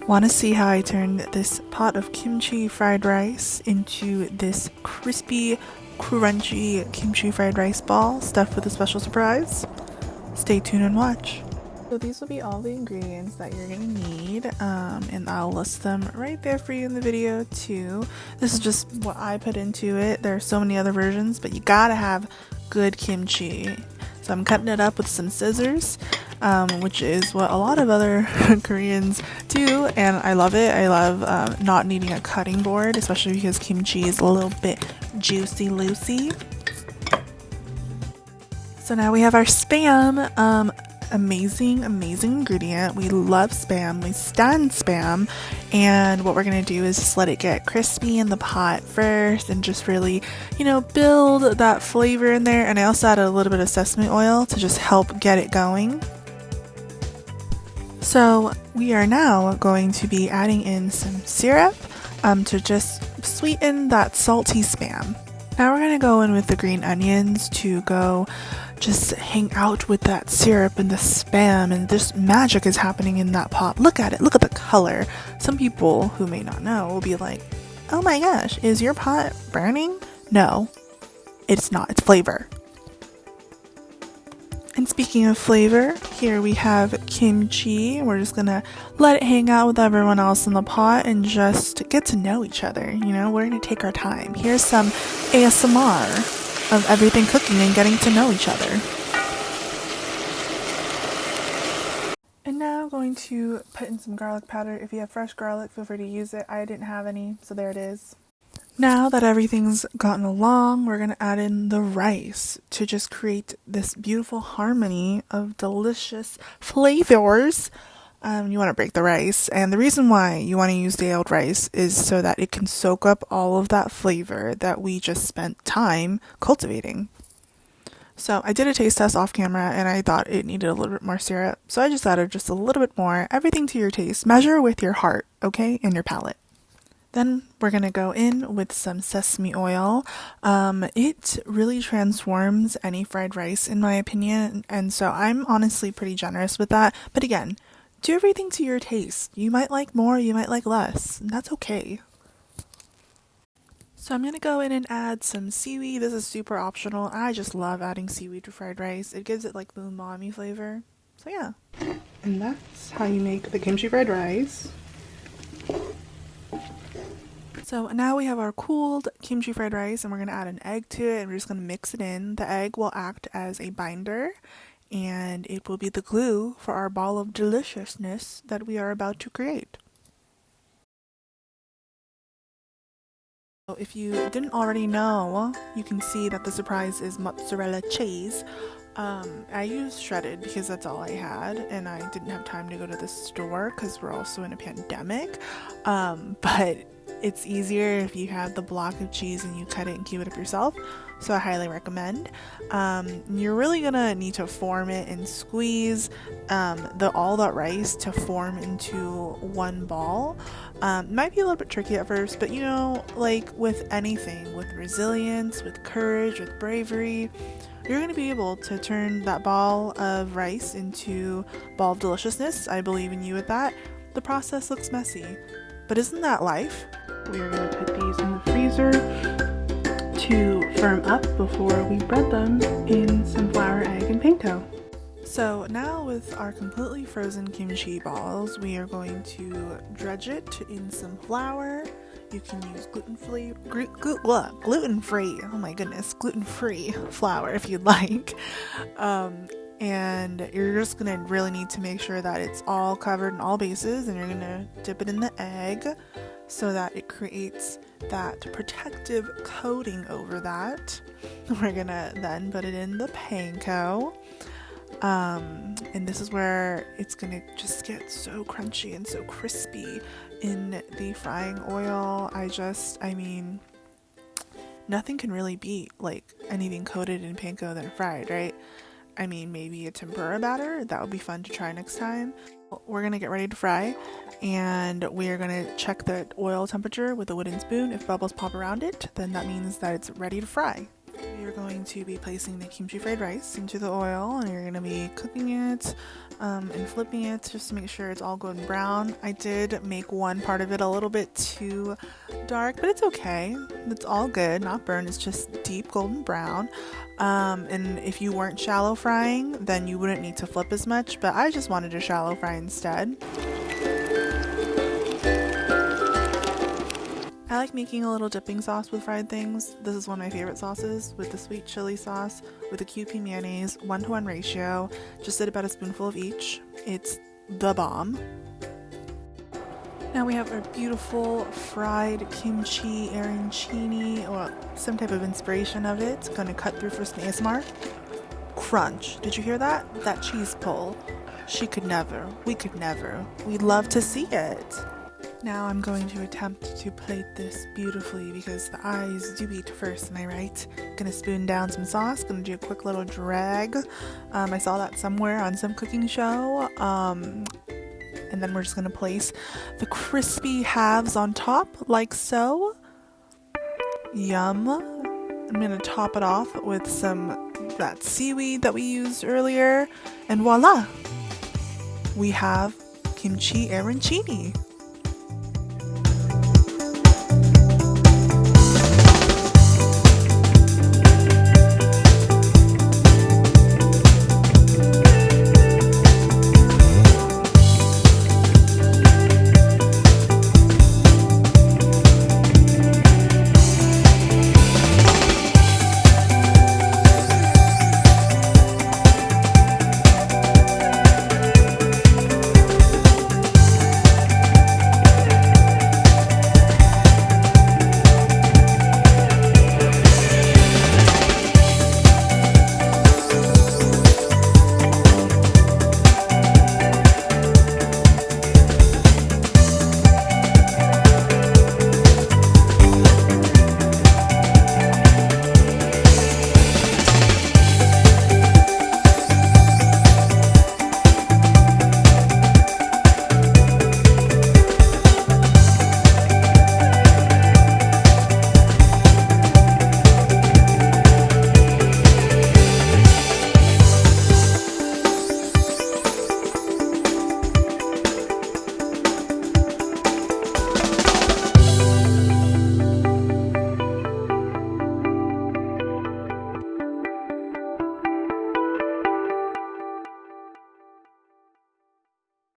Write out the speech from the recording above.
Want to see how I turned this pot of kimchi fried rice into this crispy, crunchy kimchi fried rice ball stuffed with a special surprise? Stay tuned and watch. So these will be all the ingredients that you're gonna need, and I'll list them right there for you in the video too. This is just what I put into it. There are so many other versions, but you gotta have good kimchi. So I'm cutting it up with some scissors, which is what a lot of other Koreans do, and I love it. I love not needing a cutting board, especially because kimchi is a little bit juicy-loosey. So now we have our Spam. Amazing ingredient. We love Spam. We stand Spam. And what we're going to do is just let it get crispy in the pot first and just really, build that flavor in there. And I also added a little bit of sesame oil to just help get it going. So we are now going to be adding in some syrup to just sweeten that salty Spam. Now we're going to go in with the green onions to go just hang out with that syrup and the Spam, and this magic is happening in that pot. Look at it. Look at the color. Some people who may not know will be like, oh my gosh, is your pot burning? No, it's not. It's flavor. And speaking of flavor, here we have kimchi. We're just gonna let it hang out with everyone else in the pot and just get to know each other. We're gonna take our time. Here's some ASMR of everything cooking and getting to know each other. And now I'm going to put in some garlic powder. If you have fresh garlic, feel free to use it. I didn't have any, so there it is. Now that everything's gotten along, we're going to add in the rice to just create this beautiful harmony of delicious flavors. You want to break the rice, and the reason why you want to use day-old rice is so that it can soak up all of that flavor that we just spent time cultivating. So I did a taste test off camera and I thought it needed a little bit more syrup, so I just added just a little bit more. Everything to your taste. Measure with your heart, okay, and your palate. Then we're going to go in with some sesame oil. It really transforms any fried rice in my opinion, and so I'm honestly pretty generous with that. But again, do everything to your taste. You might like more, you might like less, and that's okay. So I'm going to go in and add some seaweed. This is super optional. I just love adding seaweed to fried rice. It gives it like the umami flavor. So yeah. And that's how you make the kimchi fried rice. So now we have our cooled kimchi fried rice, and we're going to add an egg to it, and we're just going to mix it in. The egg will act as a binder, and it will be the glue for our ball of deliciousness that we are about to create. So if you didn't already know, you can see that the surprise is mozzarella cheese. I used shredded because that's all I had, and I didn't have time to go to the store because we're also in a pandemic. But it's easier if you have the block of cheese and you cut it and cube it up yourself, so I highly recommend. You're really gonna need to form it and squeeze all that rice to form into one ball. Might be a little bit tricky at first, but like with anything, with resilience, with courage, with bravery, you're going to be able to turn that ball of rice into a ball of deliciousness. I believe in you with that. The process looks messy, but isn't that life? We are going to put these in the freezer to firm up before we bread them in some flour, egg, and panko. So now with our completely frozen kimchi balls, we are going to dredge it in some flour. You can use gluten-free, oh my goodness, gluten-free flour if you'd like. And you're just going to really need to make sure that it's all covered in all bases, and you're going to dip it in the egg so that it creates that protective coating over that. We're going to then put it in the panko. And this is where it's gonna just get so crunchy and so crispy in the frying oil. I mean, nothing can really beat like anything coated in panko than fried, right? I mean, maybe a tempura batter, that would be fun to try next time. We're gonna get ready to fry, and we are gonna check the oil temperature with a wooden spoon. If bubbles pop around it, then that means that it's ready to fry. You're going to be placing the kimchi fried rice into the oil, and you're going to be cooking it and flipping it just to make sure it's all golden brown. I did make one part of it a little bit too dark, but it's okay. It's all good, not burned. It's just deep golden brown. And if you weren't shallow frying, then you wouldn't need to flip as much, but I just wanted to shallow fry instead. I like making a little dipping sauce with fried things. This is one of my favorite sauces, with the sweet chili sauce, with the QP mayonnaise, 1-to-1 ratio. Just did about a spoonful of each. It's the bomb. Now we have our beautiful fried kimchi arancini, or some type of inspiration of it. Gonna cut through for some ASMR. Crunch. Did you hear that? That cheese pull. She could never. We could never. We'd love to see it. Now I'm going to attempt to plate this beautifully because the eyes do eat first, am I right? Gonna spoon down some sauce, gonna do a quick little drag. I saw that somewhere on some cooking show. And then we're just gonna place the crispy halves on top, like so. Yum. I'm gonna top it off with that seaweed that we used earlier. And voila! We have kimchi arancini.